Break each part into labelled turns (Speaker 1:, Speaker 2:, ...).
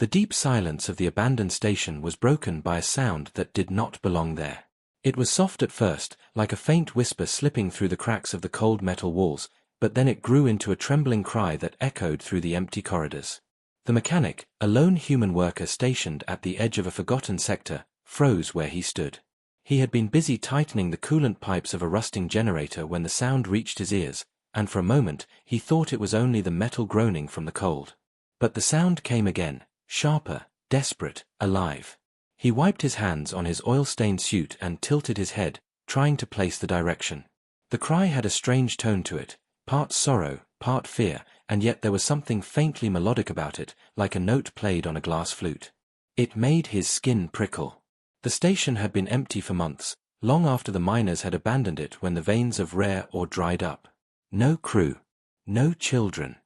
Speaker 1: The deep silence of the abandoned station was broken by a sound that did not belong there. It was soft at first, like a faint whisper slipping through the cracks of the cold metal walls, but then it grew into a trembling cry that echoed through the empty corridors. The mechanic, a lone human worker stationed at the edge of a forgotten sector, froze where he stood. He had been busy tightening the coolant pipes of a rusting generator when the sound reached his ears, and for a moment he thought it was only the metal groaning from the cold. But the sound came again, sharper, desperate, alive. He wiped his hands on his oil-stained suit and tilted his head, trying to place the direction. The cry had a strange tone to it, part sorrow, part fear, and yet there was something faintly melodic about it, like a note played on a glass flute. It made his skin prickle. The station had been empty for months, long after the miners had abandoned it when the veins of rare ore dried up. No crew. No children.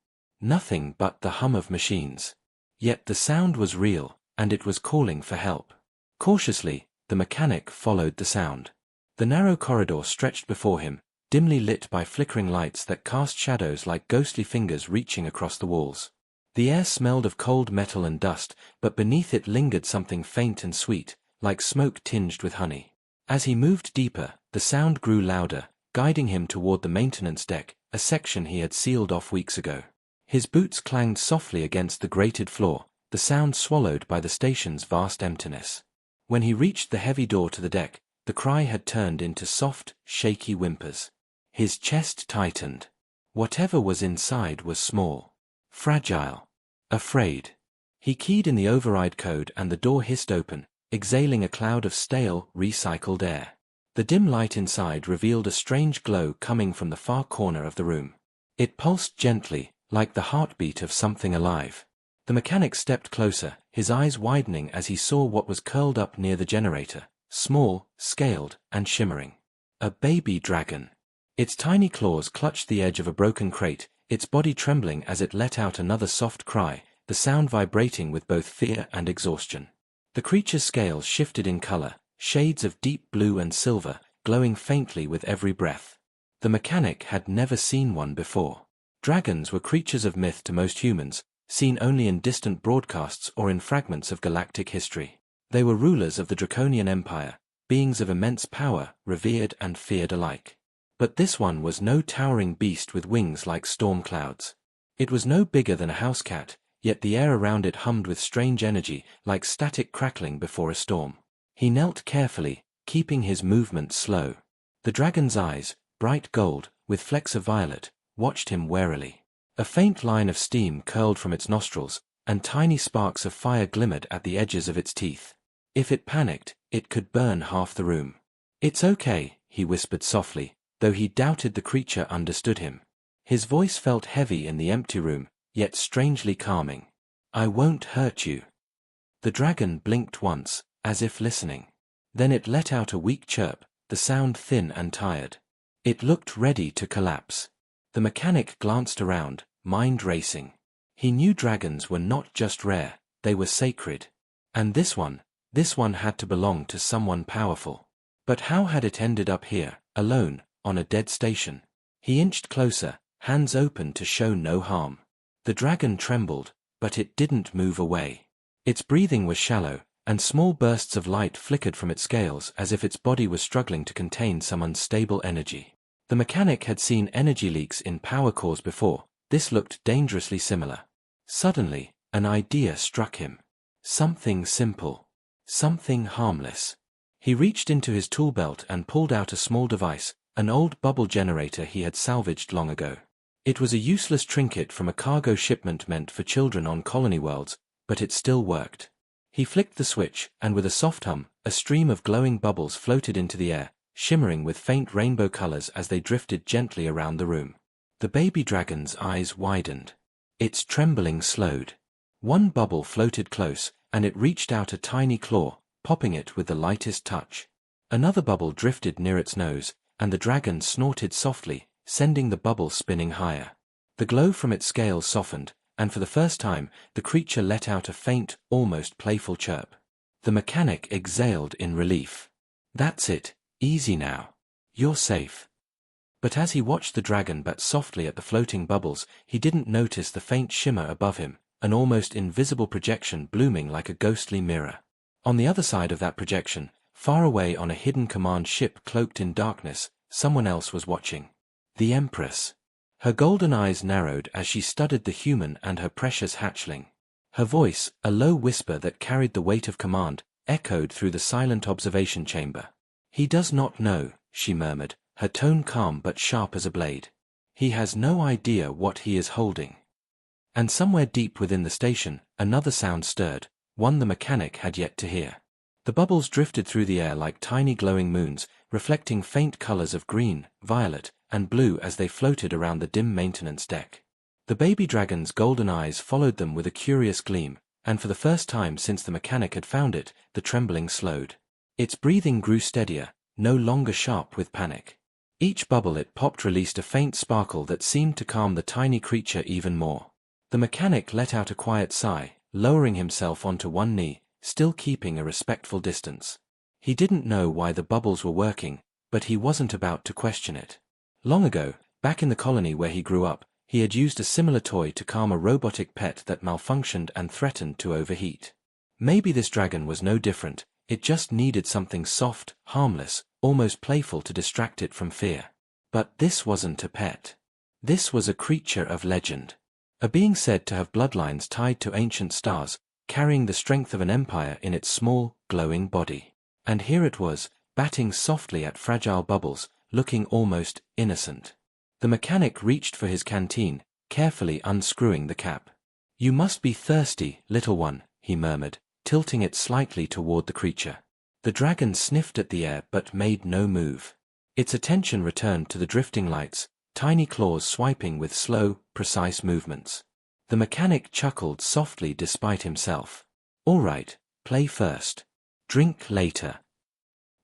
Speaker 1: Nothing but the hum of machines. Yet the sound was real, and it was calling for help. Cautiously, the mechanic followed the sound. The narrow corridor stretched before him, dimly lit by flickering lights that cast shadows like ghostly fingers reaching across the walls. The air smelled of cold metal and dust, but beneath it lingered something faint and sweet, like smoke tinged with honey. As he moved deeper, the sound grew louder, guiding him toward the maintenance deck, a section he had sealed off weeks ago. His boots clanged softly against the grated floor, the sound swallowed by the station's vast emptiness. When he reached the heavy door to the deck, the cry had turned into soft, shaky whimpers. His chest tightened. Whatever was inside was small, fragile, afraid. He keyed in the override code and the door hissed open, exhaling a cloud of stale, recycled air. The dim light inside revealed a strange glow coming from the far corner of the room. It pulsed gently, like the heartbeat of something alive. The mechanic stepped closer, his eyes widening as he saw what was curled up near the generator, small, scaled, and shimmering. A baby dragon. Its tiny claws clutched the edge of a broken crate, its body trembling as it let out another soft cry, the sound vibrating with both fear and exhaustion. The creature's scales shifted in color, shades of deep blue and silver, glowing faintly with every breath. The mechanic had never seen one before. Dragons were creatures of myth to most humans, seen only in distant broadcasts or in fragments of galactic history. They were rulers of the Draconian Empire, beings of immense power, revered and feared alike. But this one was no towering beast with wings like storm clouds. It was no bigger than a house cat, yet the air around it hummed with strange energy, like static crackling before a storm. He knelt carefully, keeping his movements slow. The dragon's eyes, bright gold, with flecks of violet, watched him warily. A faint line of steam curled from its nostrils, and tiny sparks of fire glimmered at the edges of its teeth. If it panicked, it could burn half the room. "It's okay," he whispered softly, though he doubted the creature understood him. His voice felt heavy in the empty room, yet strangely calming. "I won't hurt you." The dragon blinked once, as if listening. Then it let out a weak chirp, the sound thin and tired. It looked ready to collapse. The mechanic glanced around, mind racing. He knew dragons were not just rare, they were sacred. And this one had to belong to someone powerful. But how had it ended up here, alone, on a dead station? He inched closer, hands open to show no harm. The dragon trembled, but it didn't move away. Its breathing was shallow, and small bursts of light flickered from its scales as if its body was struggling to contain some unstable energy. The mechanic had seen energy leaks in power cores before. This looked dangerously similar. Suddenly, an idea struck him. Something simple. Something harmless. He reached into his tool belt and pulled out a small device, an old bubble generator he had salvaged long ago. It was a useless trinket from a cargo shipment meant for children on colony worlds, but it still worked. He flicked the switch, and with a soft hum, a stream of glowing bubbles floated into the air, shimmering with faint rainbow colors as they drifted gently around the room. The baby dragon's eyes widened. Its trembling slowed. One bubble floated close, and it reached out a tiny claw, popping it with the lightest touch. Another bubble drifted near its nose, and the dragon snorted softly, sending the bubble spinning higher. The glow from its scales softened, and for the first time, the creature let out a faint, almost playful chirp. The mechanic exhaled in relief. "That's it, easy now. You're safe." But as he watched the dragon bat softly at the floating bubbles, he didn't notice the faint shimmer above him, an almost invisible projection blooming like a ghostly mirror. On the other side of that projection, far away on a hidden command ship cloaked in darkness, someone else was watching. The Empress. Her golden eyes narrowed as she studied the human and her precious hatchling. Her voice, a low whisper that carried the weight of command, echoed through the silent observation chamber. "He does not know," she murmured, her tone calm but sharp as a blade. "He has no idea what he is holding." And somewhere deep within the station, another sound stirred, one the mechanic had yet to hear. The bubbles drifted through the air like tiny glowing moons, reflecting faint colors of green, violet, and blue as they floated around the dim maintenance deck. The baby dragon's golden eyes followed them with a curious gleam, and for the first time since the mechanic had found it, the trembling slowed. Its breathing grew steadier, no longer sharp with panic. Each bubble it popped released a faint sparkle that seemed to calm the tiny creature even more. The mechanic let out a quiet sigh, lowering himself onto one knee, still keeping a respectful distance. He didn't know why the bubbles were working, but he wasn't about to question it. Long ago, back in the colony where he grew up, he had used a similar toy to calm a robotic pet that malfunctioned and threatened to overheat. Maybe this dragon was no different, it just needed something soft, harmless, almost playful to distract it from fear. But this wasn't a pet. This was a creature of legend. A being said to have bloodlines tied to ancient stars, carrying the strength of an empire in its small, glowing body. And here it was, batting softly at fragile bubbles, looking almost innocent. The mechanic reached for his canteen, carefully unscrewing the cap. "You must be thirsty, little one," he murmured, tilting it slightly toward the creature. The dragon sniffed at the air but made no move. Its attention returned to the drifting lights, tiny claws swiping with slow, precise movements. The mechanic chuckled softly despite himself. "All right, play first. Drink later."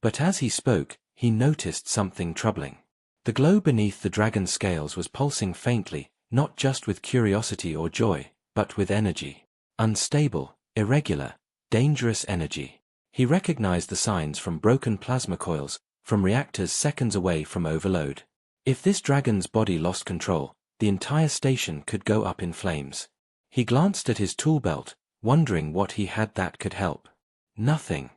Speaker 1: But as he spoke, he noticed something troubling. The glow beneath the dragon's scales was pulsing faintly, not just with curiosity or joy, but with energy. Unstable, irregular, dangerous energy. He recognized the signs from broken plasma coils, from reactors seconds away from overload. If this dragon's body lost control, the entire station could go up in flames. He glanced at his tool belt, wondering what he had that could help. Nothing.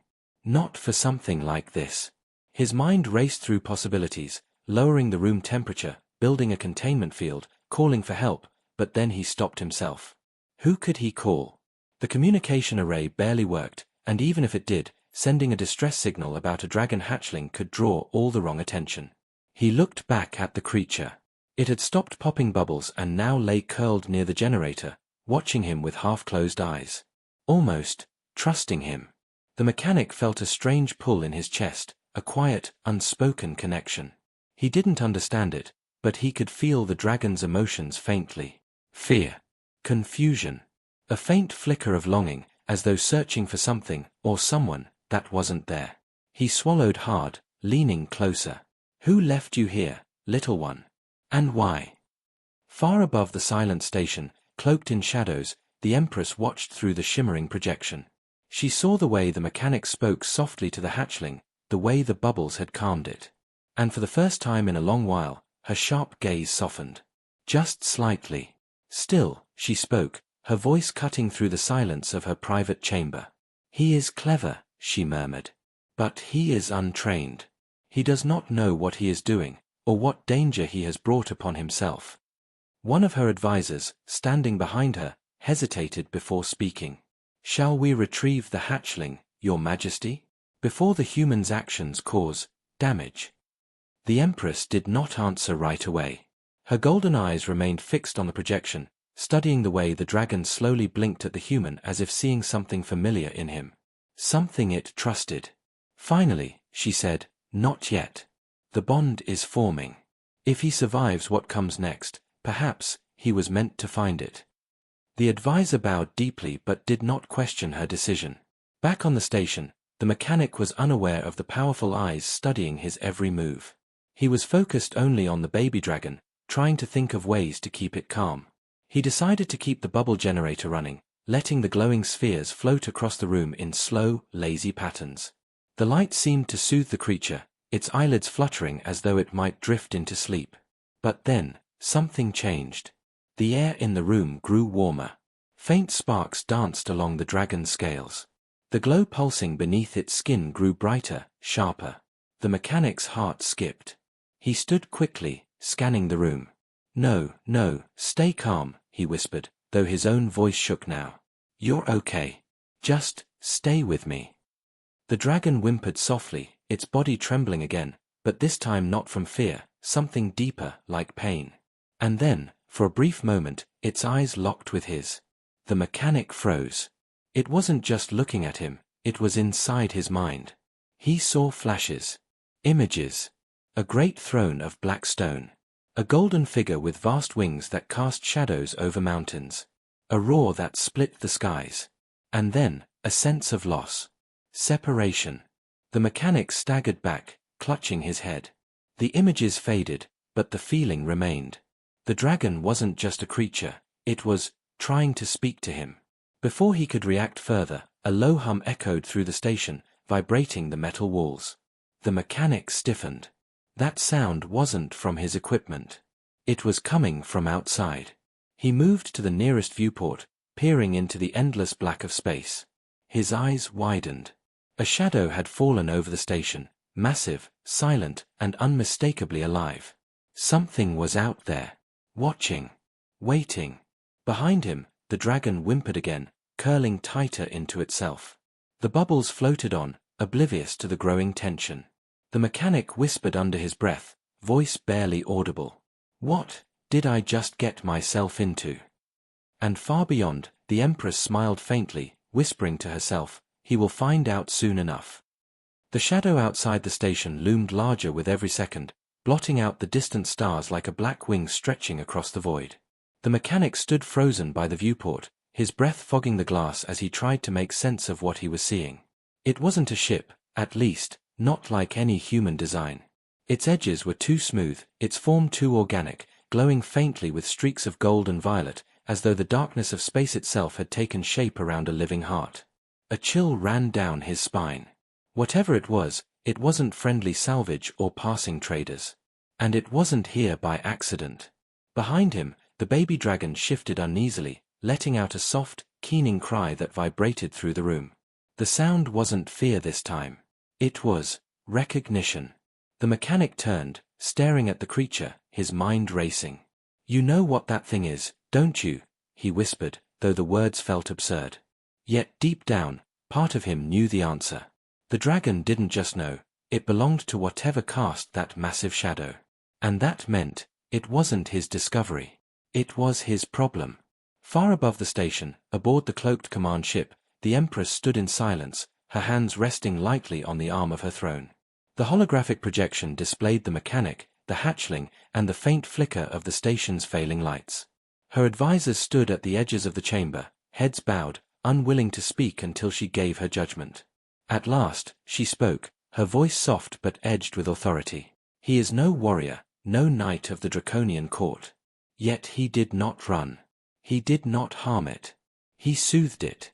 Speaker 1: Not for something like this. His mind raced through possibilities, lowering the room temperature, building a containment field, calling for help, but then he stopped himself. Who could he call? The communication array barely worked, and even if it did, sending a distress signal about a dragon hatchling could draw all the wrong attention. He looked back at the creature. It had stopped popping bubbles and now lay curled near the generator, watching him with half-closed eyes. Almost trusting him. The mechanic felt a strange pull in his chest, a quiet, unspoken connection. He didn't understand it, but he could feel the dragon's emotions faintly. Fear. Confusion. A faint flicker of longing, as though searching for something, or someone, that wasn't there. He swallowed hard, leaning closer. "Who left you here, little one? And why?" Far above the silent station, cloaked in shadows, the Empress watched through the shimmering projection. She saw the way the mechanic spoke softly to the hatchling, the way the bubbles had calmed it. And for the first time in a long while, her sharp gaze softened. Just slightly. Still, she spoke, her voice cutting through the silence of her private chamber. "He is clever," she murmured. "But he is untrained. He does not know what he is doing, or what danger he has brought upon himself." One of her advisors, standing behind her, hesitated before speaking. "Shall we retrieve the hatchling, Your Majesty? Before the human's actions cause damage?" The Empress did not answer right away. Her golden eyes remained fixed on the projection, studying the way the dragon slowly blinked at the human as if seeing something familiar in him. Something it trusted. Finally, she said, "Not yet. The bond is forming. If he survives what comes next, perhaps he was meant to find it." The advisor bowed deeply but did not question her decision. Back on the station, the mechanic was unaware of the powerful eyes studying his every move. He was focused only on the baby dragon, trying to think of ways to keep it calm. He decided to keep the bubble generator running, letting the glowing spheres float across the room in slow, lazy patterns. The light seemed to soothe the creature, its eyelids fluttering as though it might drift into sleep. But then, something changed. The air in the room grew warmer. Faint sparks danced along the dragon's scales. The glow pulsing beneath its skin grew brighter, sharper. The mechanic's heart skipped. He stood quickly, scanning the room. "No, no, stay calm," he whispered, though his own voice shook now. "You're okay. Just stay with me." The dragon whimpered softly, its body trembling again, but this time not from fear, something deeper, like pain. And then, for a brief moment, its eyes locked with his. The mechanic froze. It wasn't just looking at him, it was inside his mind. He saw flashes. Images. A great throne of black stone. A golden figure with vast wings that cast shadows over mountains. A roar that split the skies. And then, a sense of loss. Separation. The mechanic staggered back, clutching his head. The images faded, but the feeling remained. The dragon wasn't just a creature, it was trying to speak to him. Before he could react further, a low hum echoed through the station, vibrating the metal walls. The mechanic stiffened. That sound wasn't from his equipment. It was coming from outside. He moved to the nearest viewport, peering into the endless black of space. His eyes widened. A shadow had fallen over the station, massive, silent, and unmistakably alive. Something was out there, watching, waiting. Behind him, the dragon whimpered again, curling tighter into itself. The bubbles floated on, oblivious to the growing tension. The mechanic whispered under his breath, voice barely audible. "What did I just get myself into?" And far beyond, the Empress smiled faintly, whispering to herself, "He will find out soon enough." The shadow outside the station loomed larger with every second, blotting out the distant stars like a black wing stretching across the void. The mechanic stood frozen by the viewport, his breath fogging the glass as he tried to make sense of what he was seeing. It wasn't a ship, at least, not like any human design. Its edges were too smooth, its form too organic, glowing faintly with streaks of gold and violet, as though the darkness of space itself had taken shape around a living heart. A chill ran down his spine. Whatever it wasn't friendly salvage or passing traders. And it wasn't here by accident. Behind him, the baby dragon shifted uneasily, letting out a soft, keening cry that vibrated through the room. The sound wasn't fear this time. It was recognition. The mechanic turned, staring at the creature, his mind racing. "You know what that thing is, don't you?" he whispered, though the words felt absurd. Yet deep down, part of him knew the answer. The dragon didn't just know, it belonged to whatever cast that massive shadow. And that meant, it wasn't his discovery. It was his problem. Far above the station, aboard the cloaked command ship, the Empress stood in silence, her hands resting lightly on the arm of her throne. The holographic projection displayed the mechanic, the hatchling, and the faint flicker of the station's failing lights. Her advisors stood at the edges of the chamber, heads bowed, unwilling to speak until she gave her judgment. At last, she spoke, her voice soft but edged with authority. "He is no warrior, no knight of the draconian court. Yet he did not run. He did not harm it. He soothed it."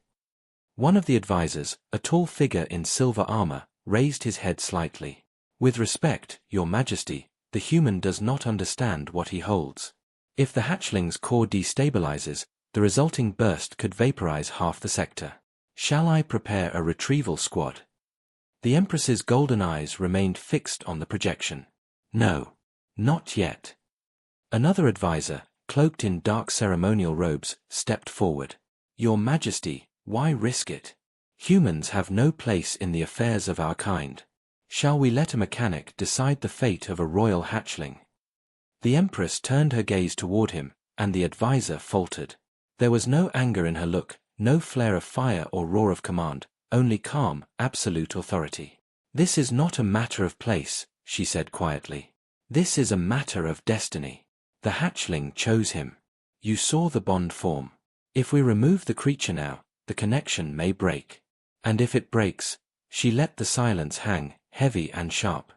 Speaker 1: One of the advisors, a tall figure in silver armor, raised his head slightly. "With respect, Your Majesty, the human does not understand what he holds. If the hatchling's core destabilizes, the resulting burst could vaporize half the sector. Shall I prepare a retrieval squad?" The Empress's golden eyes remained fixed on the projection. "No. Not yet." Another advisor, cloaked in dark ceremonial robes, stepped forward. "Your Majesty, why risk it? Humans have no place in the affairs of our kind. Shall we let a mechanic decide the fate of a royal hatchling?" The Empress turned her gaze toward him, and the advisor faltered. There was no anger in her look, no flare of fire or roar of command, only calm, absolute authority. "This is not a matter of place," she said quietly. "This is a matter of destiny. The hatchling chose him. You saw the bond form. If we remove the creature now, the connection may break. And if it breaks..." She let the silence hang, heavy and sharp.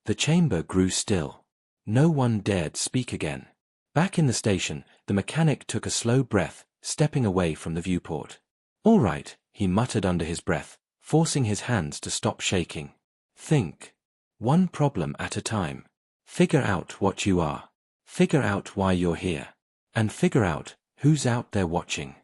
Speaker 1: The chamber grew still. No one dared speak again. Back in the station, the mechanic took a slow breath, stepping away from the viewport. "All right," he muttered under his breath, forcing his hands to stop shaking. "Think. One problem at a time. Figure out what you are. Figure out why you're here. And figure out who's out there watching."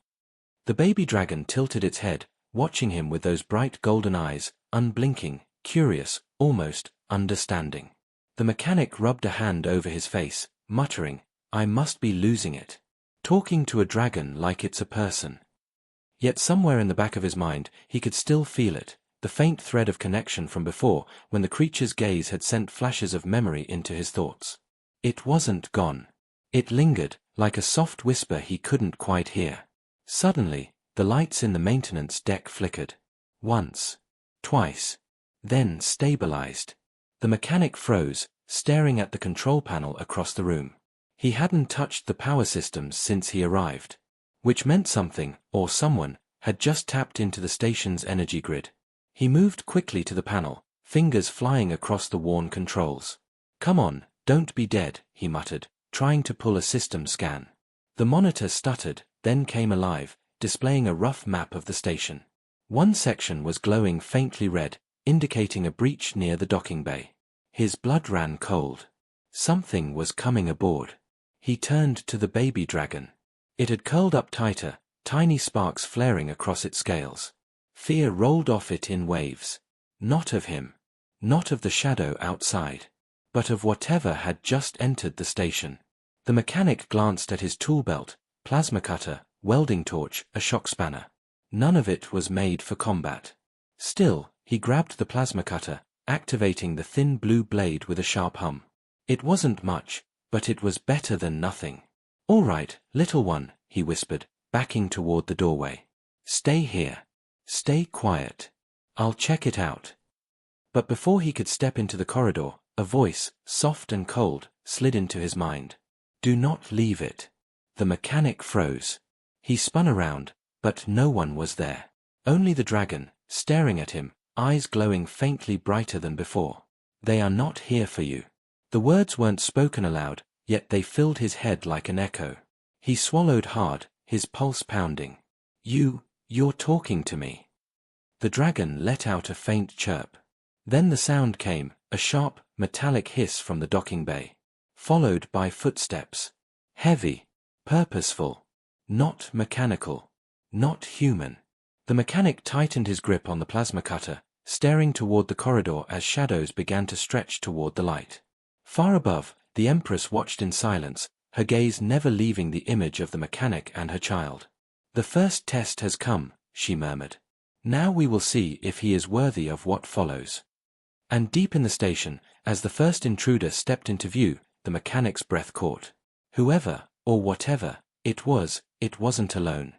Speaker 1: The baby dragon tilted its head, watching him with those bright golden eyes, unblinking, curious, almost understanding. The mechanic rubbed a hand over his face, muttering, "I must be losing it. Talking to a dragon like it's a person." Yet somewhere in the back of his mind, he could still feel it, the faint thread of connection from before, when the creature's gaze had sent flashes of memory into his thoughts. It wasn't gone. It lingered, like a soft whisper he couldn't quite hear. Suddenly, the lights in the maintenance deck flickered. Once. Twice. Then stabilized. The mechanic froze, staring at the control panel across the room. He hadn't touched the power systems since he arrived. Which meant something, or someone, had just tapped into the station's energy grid. He moved quickly to the panel, fingers flying across the worn controls. "Come on, don't be dead," he muttered, trying to pull a system scan. The monitor stuttered, then came alive, displaying a rough map of the station. One section was glowing faintly red, indicating a breach near the docking bay. His blood ran cold. Something was coming aboard. He turned to the baby dragon. It had curled up tighter, tiny sparks flaring across its scales. Fear rolled off it in waves. Not of him. Not of the shadow outside. But of whatever had just entered the station. The mechanic glanced at his tool belt, plasma cutter, welding torch, a shock spanner. None of it was made for combat. Still, he grabbed the plasma cutter, activating the thin blue blade with a sharp hum. It wasn't much, but it was better than nothing. "All right, little one," he whispered, backing toward the doorway. "Stay here. Stay quiet. I'll check it out." But before he could step into the corridor, a voice, soft and cold, slid into his mind. "Do not leave it." The mechanic froze. He spun around, but no one was there. Only the dragon, staring at him, eyes glowing faintly brighter than before. "They are not here for you." The words weren't spoken aloud, yet they filled his head like an echo. He swallowed hard, his pulse pounding. You're talking to me." The dragon let out a faint chirp. Then the sound came, a sharp, metallic hiss from the docking bay. Followed by footsteps. Heavy. Purposeful. Not mechanical. Not human. The mechanic tightened his grip on the plasma cutter, staring toward the corridor as shadows began to stretch toward the light. Far above, the Empress watched in silence, her gaze never leaving the image of the mechanic and her child. "The first test has come," she murmured. "Now we will see if he is worthy of what follows." And deep in the station, as the first intruder stepped into view, the mechanic's breath caught. Whoever, or whatever, it wasn't alone.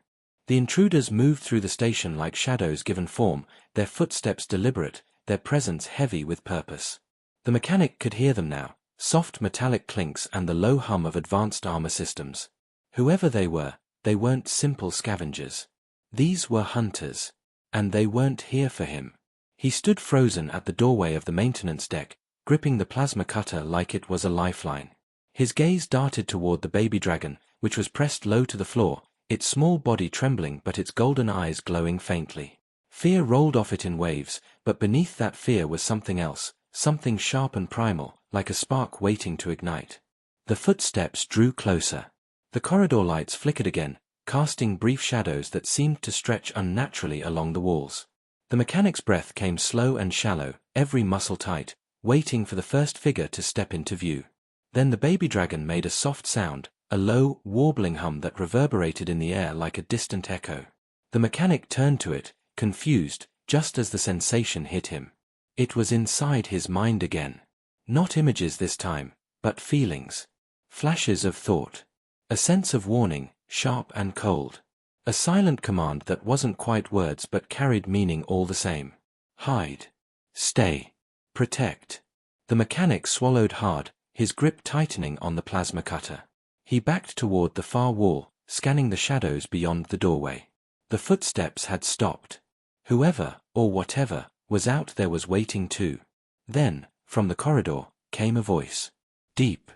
Speaker 1: The intruders moved through the station like shadows given form, their footsteps deliberate, their presence heavy with purpose. The mechanic could hear them now, soft metallic clinks and the low hum of advanced armor systems. Whoever they weren't simple scavengers. These were hunters. And they weren't here for him. He stood frozen at the doorway of the maintenance deck, gripping the plasma cutter like it was a lifeline. His gaze darted toward the baby dragon, which was pressed low to the floor, its small body trembling but its golden eyes glowing faintly. Fear rolled off it in waves, but beneath that fear was something else, something sharp and primal, like a spark waiting to ignite. The footsteps drew closer. The corridor lights flickered again, casting brief shadows that seemed to stretch unnaturally along the walls. The mechanic's breath came slow and shallow, every muscle tight, waiting for the first figure to step into view. Then the baby dragon made a soft sound, a low, warbling hum that reverberated in the air like a distant echo. The mechanic turned to it, confused, just as the sensation hit him. It was inside his mind again. Not images this time, but feelings. Flashes of thought. A sense of warning, sharp and cold. A silent command that wasn't quite words but carried meaning all the same. Hide. Stay. Protect. The mechanic swallowed hard, his grip tightening on the plasma cutter. He backed toward the far wall, scanning the shadows beyond the doorway. The footsteps had stopped. Whoever, or whatever, was out there was waiting too. Then, from the corridor, came a voice. Deep.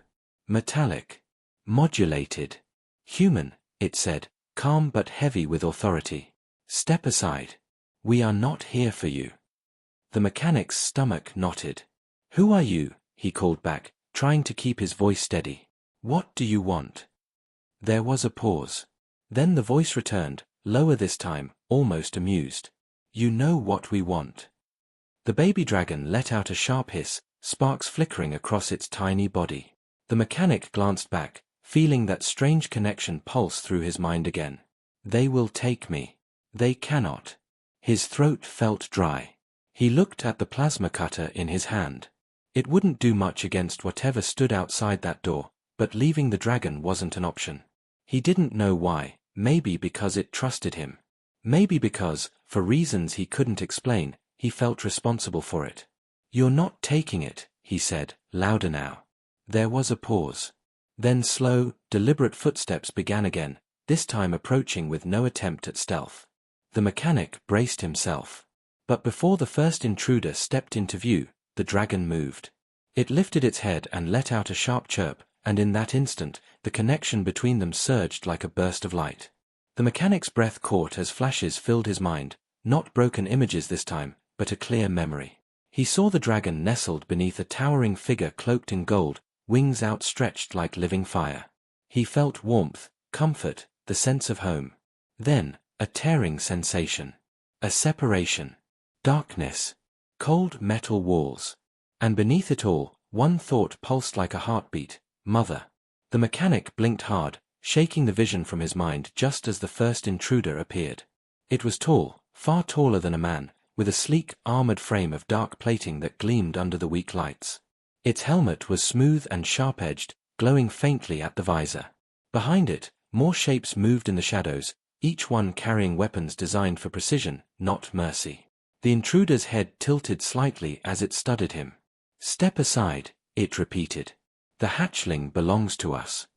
Speaker 1: Metallic. Modulated. Human, it said, calm but heavy with authority. Step aside. We are not here for you. The mechanic's stomach knotted. Who are you? He called back, trying to keep his voice steady. What do you want? There was a pause. Then the voice returned, lower this time, almost amused. "You know what we want." The baby dragon let out a sharp hiss, sparks flickering across its tiny body. The mechanic glanced back, feeling that strange connection pulse through his mind again. "They will take me." "They cannot." His throat felt dry. He looked at the plasma cutter in his hand. It wouldn't do much against whatever stood outside that door, but leaving the dragon wasn't an option. He didn't know why, maybe because it trusted him. Maybe because, for reasons he couldn't explain, he felt responsible for it. "You're not taking it," he said, louder now. There was a pause. Then slow, deliberate footsteps began again, this time approaching with no attempt at stealth. The mechanic braced himself. But before the first intruder stepped into view, the dragon moved. It lifted its head and let out a sharp chirp, and in that instant, the connection between them surged like a burst of light. The mechanic's breath caught as flashes filled his mind, not broken images this time, but a clear memory. He saw the dragon nestled beneath a towering figure cloaked in gold, wings outstretched like living fire. He felt warmth, comfort, the sense of home. Then, a tearing sensation. A separation. Darkness. Cold metal walls. And beneath it all, one thought pulsed like a heartbeat: Mother. The mechanic blinked hard, shaking the vision from his mind just as the first intruder appeared. It was tall, far taller than a man, with a sleek, armored frame of dark plating that gleamed under the weak lights. Its helmet was smooth and sharp-edged, glowing faintly at the visor. Behind it, more shapes moved in the shadows, each one carrying weapons designed for precision, not mercy. The intruder's head tilted slightly as it studied him. "Step aside," it repeated. "The hatchling belongs to us."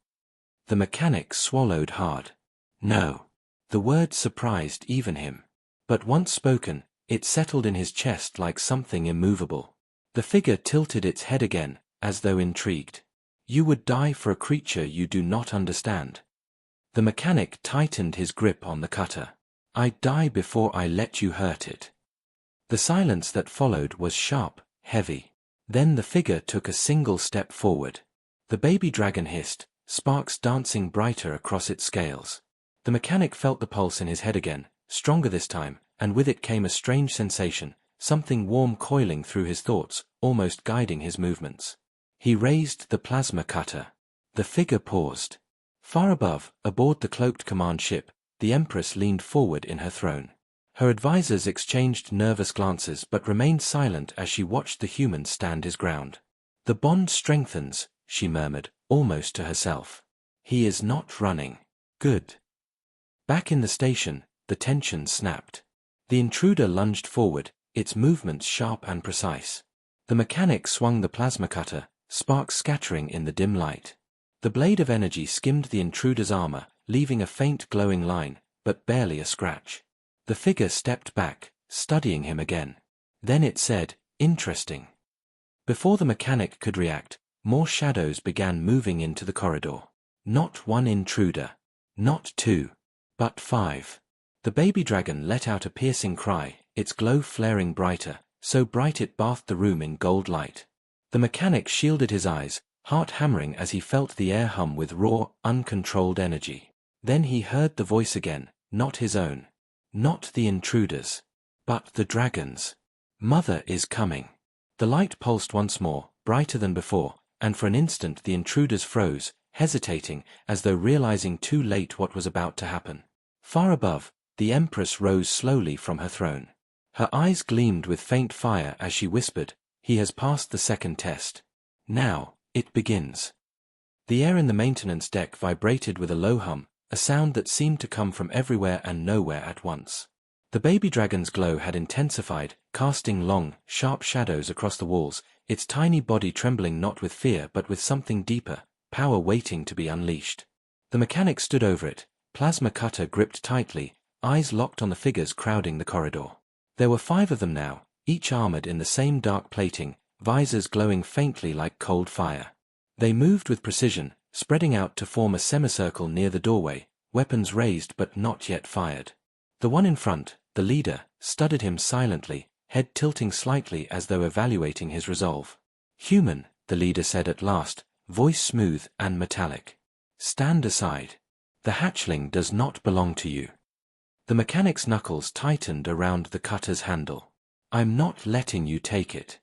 Speaker 1: The mechanic swallowed hard. No. The word surprised even him. But once spoken, it settled in his chest like something immovable. The figure tilted its head again, as though intrigued. "You would die for a creature you do not understand." The mechanic tightened his grip on the cutter. "I'd die before I let you hurt it." The silence that followed was sharp, heavy. Then the figure took a single step forward. The baby dragon hissed, sparks dancing brighter across its scales. The mechanic felt the pulse in his head again, stronger this time, and with it came a strange sensation, something warm coiling through his thoughts, almost guiding his movements. He raised the plasma cutter. The figure paused. Far above, aboard the cloaked command ship, the Empress leaned forward in her throne. Her advisors exchanged nervous glances but remained silent as she watched the human stand his ground. "The bond strengthens," she murmured, almost to herself. "He is not running. Good." Back in the station, the tension snapped. The intruder lunged forward, its movements sharp and precise. The mechanic swung the plasma cutter, sparks scattering in the dim light. The blade of energy skimmed the intruder's armor, leaving a faint glowing line, but barely a scratch. The figure stepped back, studying him again. Then it said, "Interesting." Before the mechanic could react, more shadows began moving into the corridor. Not one intruder. Not two. But 5. The baby dragon let out a piercing cry, its glow flaring brighter, so bright it bathed the room in gold light. The mechanic shielded his eyes, heart hammering as he felt the air hum with raw, uncontrolled energy. Then he heard the voice again, not his own. Not the intruder's. But the dragon's. "Mother is coming." The light pulsed once more, brighter than before, and for an instant the intruders froze, hesitating, as though realizing too late what was about to happen. Far above, the Empress rose slowly from her throne. Her eyes gleamed with faint fire as she whispered, "He has passed the second test. Now, it begins." The air in the maintenance deck vibrated with a low hum, a sound that seemed to come from everywhere and nowhere at once. The baby dragon's glow had intensified, casting long, sharp shadows across the walls, its tiny body trembling not with fear but with something deeper, power waiting to be unleashed. The mechanic stood over it, plasma cutter gripped tightly, eyes locked on the figures crowding the corridor. There were 5 of them now, each armored in the same dark plating, visors glowing faintly like cold fire. They moved with precision, spreading out to form a semicircle near the doorway, weapons raised but not yet fired. The one in front, the leader, studied him silently, head tilting slightly as though evaluating his resolve. "Human," the leader said at last, voice smooth and metallic. "Stand aside. The hatchling does not belong to you." The mechanic's knuckles tightened around the cutter's handle. "I'm not letting you take it."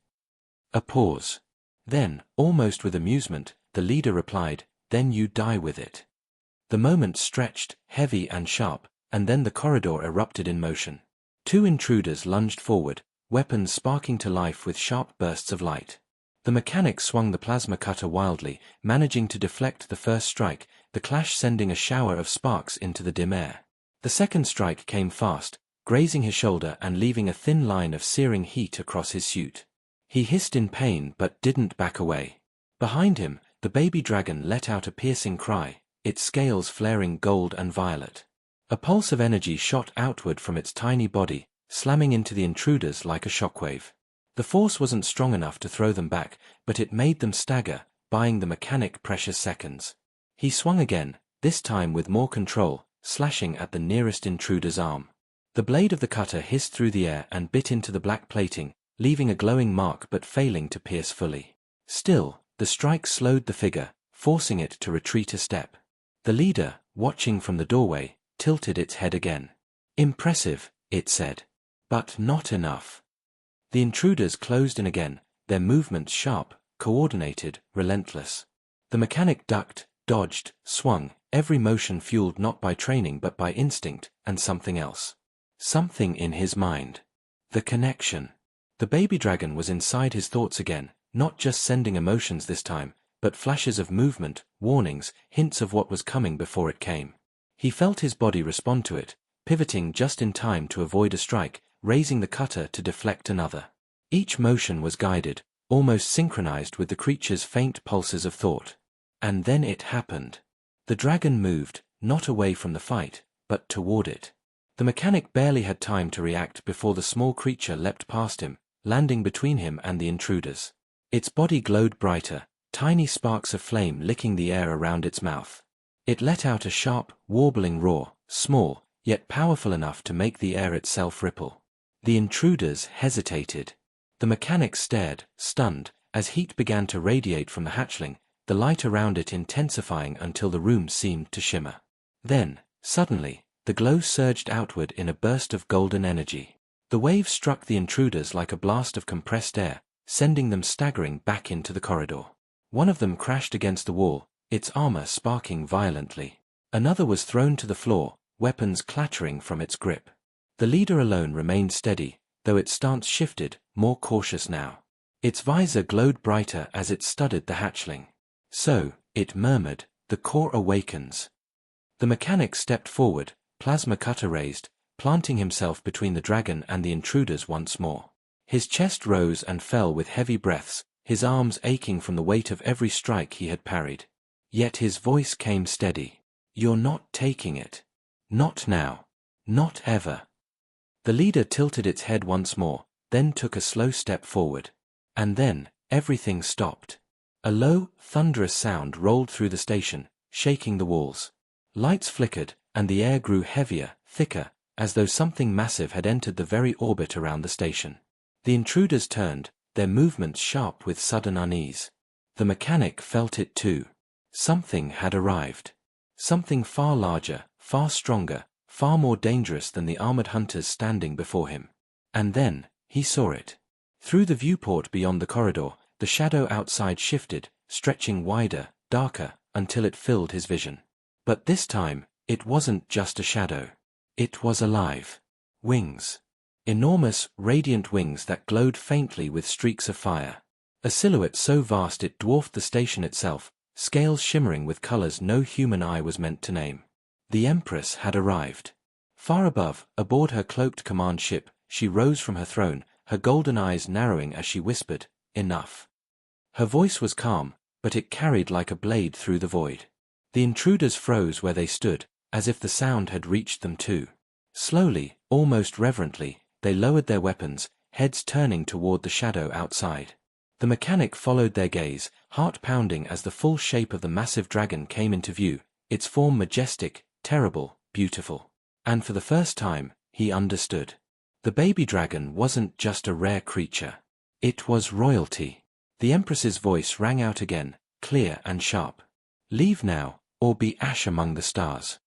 Speaker 1: A pause. Then, almost with amusement, the leader replied, "Then you die with it." The moment stretched, heavy and sharp, and then the corridor erupted in motion. Two intruders lunged forward, weapons sparking to life with sharp bursts of light. The mechanic swung the plasma cutter wildly, managing to deflect the first strike, the clash sending a shower of sparks into the dim air. The second strike came fast, grazing his shoulder and leaving a thin line of searing heat across his suit. He hissed in pain but didn't back away. Behind him, the baby dragon let out a piercing cry, its scales flaring gold and violet. A pulse of energy shot outward from its tiny body, slamming into the intruders like a shockwave. The force wasn't strong enough to throw them back, but it made them stagger, buying the mechanic precious seconds. He swung again, this time with more control, slashing at the nearest intruder's arm. The blade of the cutter hissed through the air and bit into the black plating, leaving a glowing mark but failing to pierce fully. Still, the strike slowed the figure, forcing it to retreat a step. The leader, watching from the doorway, tilted its head again. "Impressive," it said. "But not enough." The intruders closed in again, their movements sharp, coordinated, relentless. The mechanic ducked, dodged, swung, every motion fueled not by training but by instinct, and something else. Something in his mind. The connection. The baby dragon was inside his thoughts again, not just sending emotions this time, but flashes of movement, warnings, hints of what was coming before it came. He felt his body respond to it, pivoting just in time to avoid a strike, raising the cutter to deflect another. Each motion was guided, almost synchronized with the creature's faint pulses of thought. And then it happened. The dragon moved, not away from the fight, but toward it. The mechanic barely had time to react before the small creature leapt past him, landing between him and the intruders. Its body glowed brighter, tiny sparks of flame licking the air around its mouth. It let out a sharp, warbling roar, small, yet powerful enough to make the air itself ripple. The intruders hesitated. The mechanic stared, stunned, as heat began to radiate from the hatchling, the light around it intensifying until the room seemed to shimmer. Then, suddenly, the glow surged outward in a burst of golden energy. The wave struck the intruders like a blast of compressed air, sending them staggering back into the corridor. One of them crashed against the wall, its armor sparking violently. Another was thrown to the floor, weapons clattering from its grip. The leader alone remained steady, though its stance shifted, more cautious now. Its visor glowed brighter as it studied the hatchling. "So," it murmured, "the core awakens." The mechanic stepped forward, plasma cutter raised, planting himself between the dragon and the intruders once more. His chest rose and fell with heavy breaths, his arms aching from the weight of every strike he had parried. Yet his voice came steady. "You're not taking it. Not now. Not ever." The leader tilted its head once more, then took a slow step forward. And then, everything stopped. A low, thunderous sound rolled through the station, shaking the walls. Lights flickered, and the air grew heavier, thicker, as though something massive had entered the very orbit around the station. The intruders turned, their movements sharp with sudden unease. The mechanic felt it too. Something had arrived. Something far larger, far stronger, far more dangerous than the armored hunters standing before him. And then, he saw it. Through the viewport beyond the corridor, the shadow outside shifted, stretching wider, darker, until it filled his vision. But this time, it wasn't just a shadow. It was alive. Wings. Enormous, radiant wings that glowed faintly with streaks of fire. A silhouette so vast it dwarfed the station itself, scales shimmering with colors no human eye was meant to name. The Empress had arrived. Far above, aboard her cloaked command ship, she rose from her throne, her golden eyes narrowing as she whispered, "Enough." Her voice was calm, but it carried like a blade through the void. The intruders froze where they stood, as if the sound had reached them too. Slowly, almost reverently, they lowered their weapons, heads turning toward the shadow outside. The mechanic followed their gaze, heart pounding as the full shape of the massive dragon came into view, its form majestic, terrible, beautiful. And for the first time, he understood. The baby dragon wasn't just a rare creature. It was royalty. The Empress's voice rang out again, clear and sharp. "Leave now, or be ash among the stars."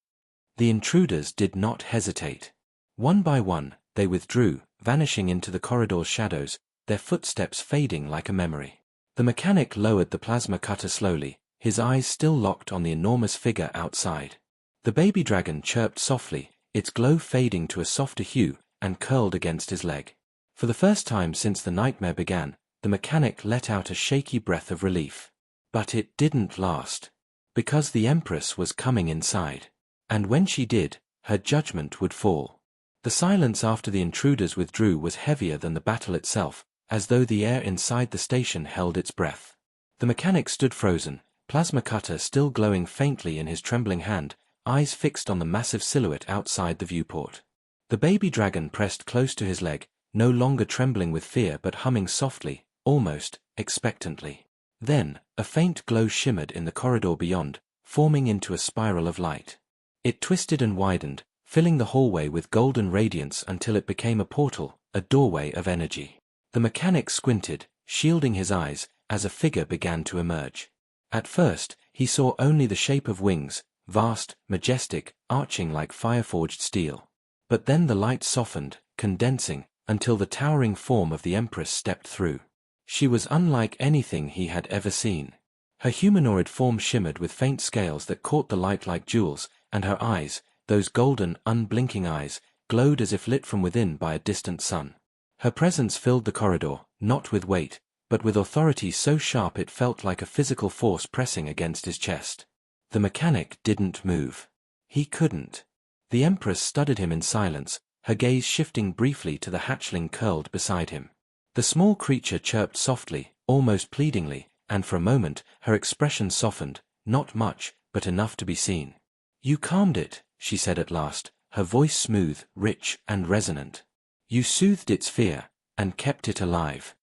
Speaker 1: The intruders did not hesitate. One by one, they withdrew, vanishing into the corridor's shadows, their footsteps fading like a memory. The mechanic lowered the plasma cutter slowly, his eyes still locked on the enormous figure outside. The baby dragon chirped softly, its glow fading to a softer hue, and curled against his leg. For the first time since the nightmare began, the mechanic let out a shaky breath of relief. But it didn't last. Because the Empress was coming inside. And when she did, her judgment would fall. The silence after the intruders withdrew was heavier than the battle itself, as though the air inside the station held its breath. The mechanic stood frozen, plasma cutter still glowing faintly in his trembling hand, eyes fixed on the massive silhouette outside the viewport. The baby dragon pressed close to his leg, no longer trembling with fear but humming softly, almost expectantly. Then, a faint glow shimmered in the corridor beyond, forming into a spiral of light. It twisted and widened, filling the hallway with golden radiance until it became a portal, a doorway of energy. The mechanic squinted, shielding his eyes, as a figure began to emerge. At first, he saw only the shape of wings, vast, majestic, arching like fire-forged steel. But then the light softened, condensing, until the towering form of the Empress stepped through. She was unlike anything he had ever seen. Her humanoid form shimmered with faint scales that caught the light like jewels, and her eyes, those golden, unblinking eyes, glowed as if lit from within by a distant sun. Her presence filled the corridor, not with weight, but with authority so sharp it felt like a physical force pressing against his chest. The mechanic didn't move. He couldn't. The Empress studied him in silence, her gaze shifting briefly to the hatchling curled beside him. The small creature chirped softly, almost pleadingly, and for a moment her expression softened, not much, but enough to be seen. "You calmed it," she said at last, her voice smooth, rich, and resonant. "You soothed its fear, and kept it alive."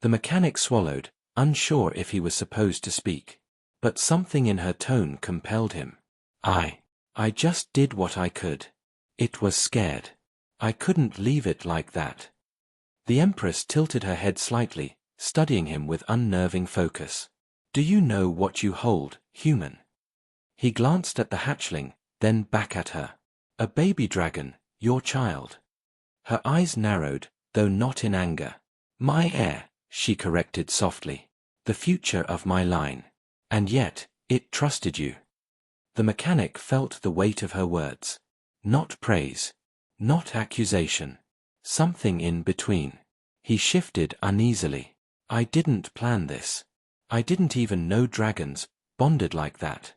Speaker 1: The mechanic swallowed, unsure if he was supposed to speak. But something in her tone compelled him. I just did what I could. It was scared. I couldn't leave it like that." The Empress tilted her head slightly, studying him with unnerving focus. "Do you know what you hold, human?" He glanced at the hatchling, then back at her. "A baby dragon, your child." Her eyes narrowed, though not in anger. "My heir," she corrected softly. "The future of my line. And yet, it trusted you." The mechanic felt the weight of her words. Not praise. Not accusation. Something in between. He shifted uneasily. "I didn't plan this. I didn't even know dragons bonded like that."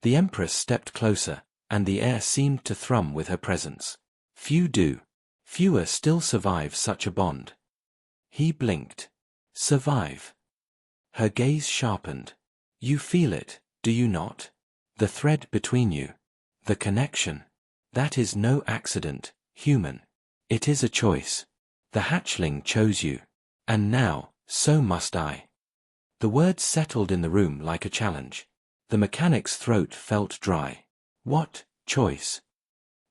Speaker 1: The Empress stepped closer, and the air seemed to thrum with her presence. "Few do. Fewer still survive such a bond." He blinked. "Survive?" Her gaze sharpened. "You feel it, do you not? The thread between you. The connection. That is no accident, human. It is a choice. The hatchling chose you. And now, so must I." The words settled in the room like a challenge. The mechanic's throat felt dry. What choice?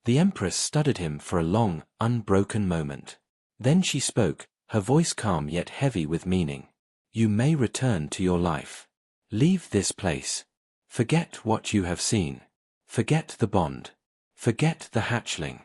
Speaker 1: The Empress studied him for a long, unbroken moment. Then she spoke, her voice calm yet heavy with meaning. "You may return to your life. Leave this place. Forget what you have seen. Forget the bond. Forget the hatchling."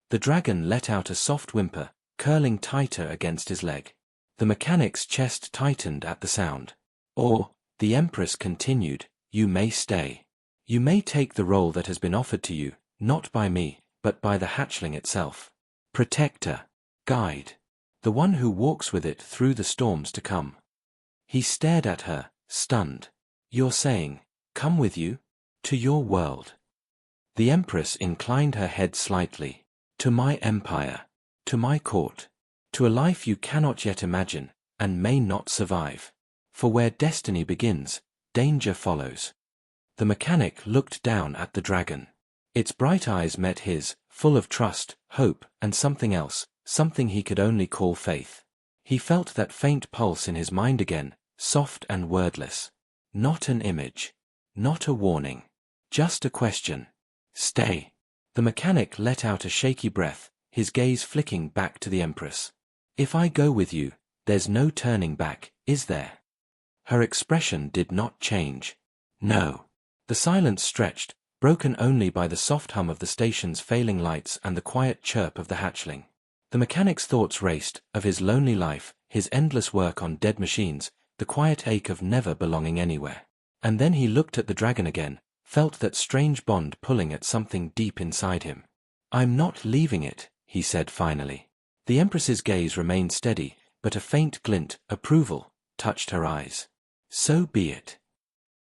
Speaker 1: The dragon let out a soft whimper, curling tighter against his leg. The mechanic's chest tightened at the sound. "Or," the Empress continued, "you may stay. You may take the role that has been offered to you, not by me, but by the hatchling itself. Protector. Guide. The one who walks with it through the storms to come." He stared at her, stunned. "You're saying, come with you? To your world?" The Empress inclined her head slightly. "To my empire. To my court. To a life you cannot yet imagine, and may not survive. For where destiny begins, danger follows." The mechanic looked down at the dragon. Its bright eyes met his, full of trust, hope, and something else, something he could only call faith. He felt that faint pulse in his mind again, soft and wordless. Not an image. Not a warning. Just a question. "Stay." The mechanic let out a shaky breath, his gaze flicking back to the Empress. "If I go with you, there's no turning back, is there?" Her expression did not change. "No." The silence stretched, broken only by the soft hum of the station's failing lights and the quiet chirp of the hatchling. The mechanic's thoughts raced, of his lonely life, his endless work on dead machines, the quiet ache of never belonging anywhere. And then he looked at the dragon again, felt that strange bond pulling at something deep inside him. "I'm not leaving it," he said finally. The Empress's gaze remained steady, but a faint glint, approval, touched her eyes. "So be it."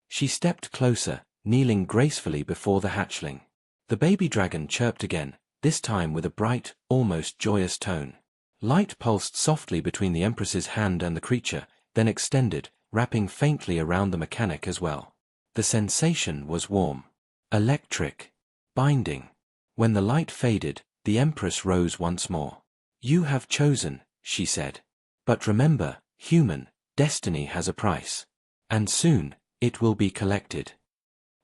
Speaker 1: She stepped closer, kneeling gracefully before the hatchling. The baby dragon chirped again, this time with a bright, almost joyous tone. Light pulsed softly between the Empress's hand and the creature, then extended, wrapping faintly around the mechanic as well. The sensation was warm, electric, binding. When the light faded, the Empress rose once more. "You have chosen," she said. "But remember, human, destiny has a price. And soon, it will be collected."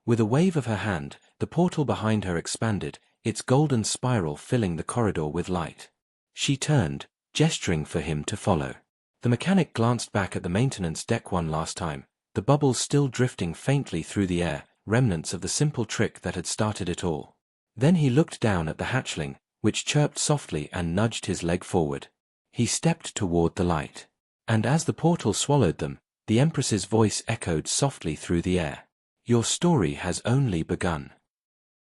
Speaker 1: With a wave of her hand, the portal behind her expanded, its golden spiral filling the corridor with light. She turned, gesturing for him to follow. The mechanic glanced back at the maintenance deck one last time, the bubbles still drifting faintly through the air, remnants of the simple trick that had started it all. Then he looked down at the hatchling, which chirped softly and nudged his leg forward. He stepped toward the light. And as the portal swallowed them, the Empress's voice echoed softly through the air. "Your story has only begun."